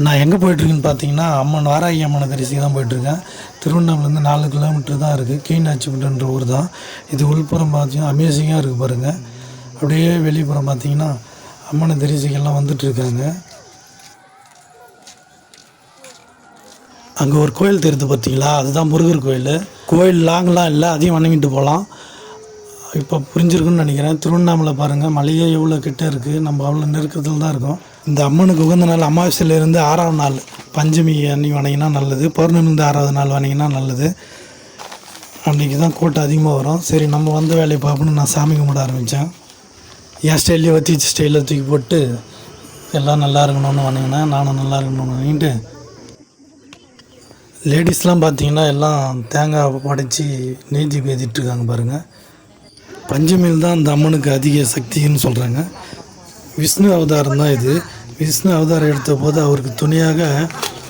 நான் எங்கே போயிட்டுருக்கேன்னு பார்த்தீங்கன்னா அம்மன் வாராகி அம்மனை தரிசிக்கு தான் போயிட்டுருக்கேன். திருவண்ணாமலேருந்து 4 கிலோமீட்டர் தான் இருக்குது. கீழ்நாச்சிப்பட்டுன்ற ஊர் தான் இது. உள்புறம் பார்த்தீங்கன்னா அமேசிங்காக இருக்குது பாருங்கள். அப்படியே வெளிப்புறம் பார்த்தீங்கன்னா அம்மனை தரிசிக்கெல்லாம் வந்துட்டுருக்காங்க. அங்கே ஒரு கோயில் தெரியுது பார்த்தீங்களா, அதுதான் முருகர் கோயில். கோயில் லாங்கெலாம் இல்லை, அதையும் வணங்கிட்டு போகலாம். இப்போ புரிஞ்சிருக்குன்னு நினைக்கிறேன். திருவண்ணாமலை பாருங்கள், மலையே எவ்வளோ கிட்டே இருக்குது. நம்ம அவ்வளோ நெருக்கத்தில் தான் இருக்கோம். இந்த அம்மனுக்கு உகந்த நாள் அமாவாசையிலேருந்து 6ஆவது நாள் பஞ்சமி அன்னைக்கு வணங்கினா நல்லது. பௌர்ணமிலேருந்து 6ஆவது நாள் வணங்கினா நல்லது. அன்றைக்கி தான் கூட்டம் அதிகமாக வரும். சரி, நம்ம வந்த வேலையை பார்க்கணுன்னு நான் சாமி கும்பிட ஆரம்பித்தேன். என் ஸ்டைல்லையே வச்சு ஸ்டைலில் தூக்கி போட்டு எல்லாம் நல்லா இருக்கணும்னு வணங்கினேன். நானும் நல்லா இருக்கணும்னு வணங்கிட்டு, லேடிஸ்லாம் பார்த்தீங்கன்னா எல்லாம் தேங்காய் படைச்சி நெய்தி பேத்திட்டுருக்காங்க பாருங்கள். பஞ்சமியில் தான் அந்த அம்மனுக்கு அதிக சக்தின்னு சொல்கிறாங்க. விஷ்ணு அவதாரம் தான் இது. விஷ்ணு அவதாரம் எடுத்த போது அவருக்கு துணையாக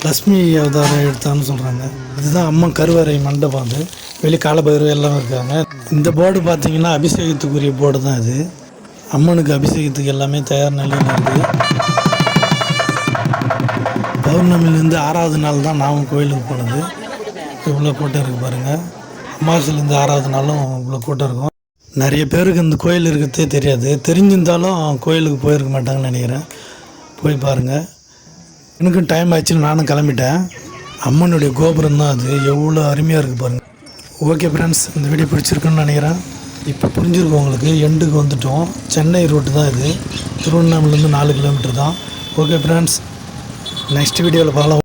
லக்ஷ்மி அவதாரம் எடுத்தான்னு சொல்கிறாங்க. இதுதான் அம்மன் கருவறை மண்டபம். அது வெளி காலபைரவர் எல்லாம் இருக்காங்க. இந்த போர்டு பார்த்திங்கன்னா அபிஷேகத்துக்குரிய போர்டு தான் இது. அம்மனுக்கு அபிஷேகத்துக்கு எல்லாமே தயார் நிலையில் இருக்குது. பௌர்ணமிலேருந்து 6ஆவது நாள் தான் நான் கோயிலுக்கு போனது. இவ்வளோ கூட்டம் இருக்குது பாருங்கள். அமாவாசையிலேருந்து 6ஆவது நாளும் இவ்வளோ கூட்டம் இருக்கும். நிறைய பேருக்கு இந்த கோயில் இருக்கிறதே தெரியாது. தெரிஞ்சிருந்தாலும் கோயிலுக்கு போயிருக்க மாட்டாங்கன்னு நினைக்கிறேன். போய் பாருங்கள். எனக்கும் டைம் ஆயிடுச்சுன்னு நானும் கிளம்பிட்டேன். அம்மனுடைய கோபுரம் தான் அது. எவ்வளோ அருமையாக இருக்குது பாருங்கள். ஓகே ஃப்ரெண்ட்ஸ், இந்த வீடியோ பிடிச்சிருக்குன்னு நினைக்கிறேன். இப்போ புரிஞ்சிருக்கும் உங்களுக்கு. எண்டுக்கு வந்துட்டோம். சென்னை ரூட்டு தான் இது. திருவண்ணாமலேருந்து 4 கிலோமீட்டர் தான். ஓகே ஃப்ரெண்ட்ஸ், நெக்ஸ்ட் வீடியோவில் பார்க்கலாம்.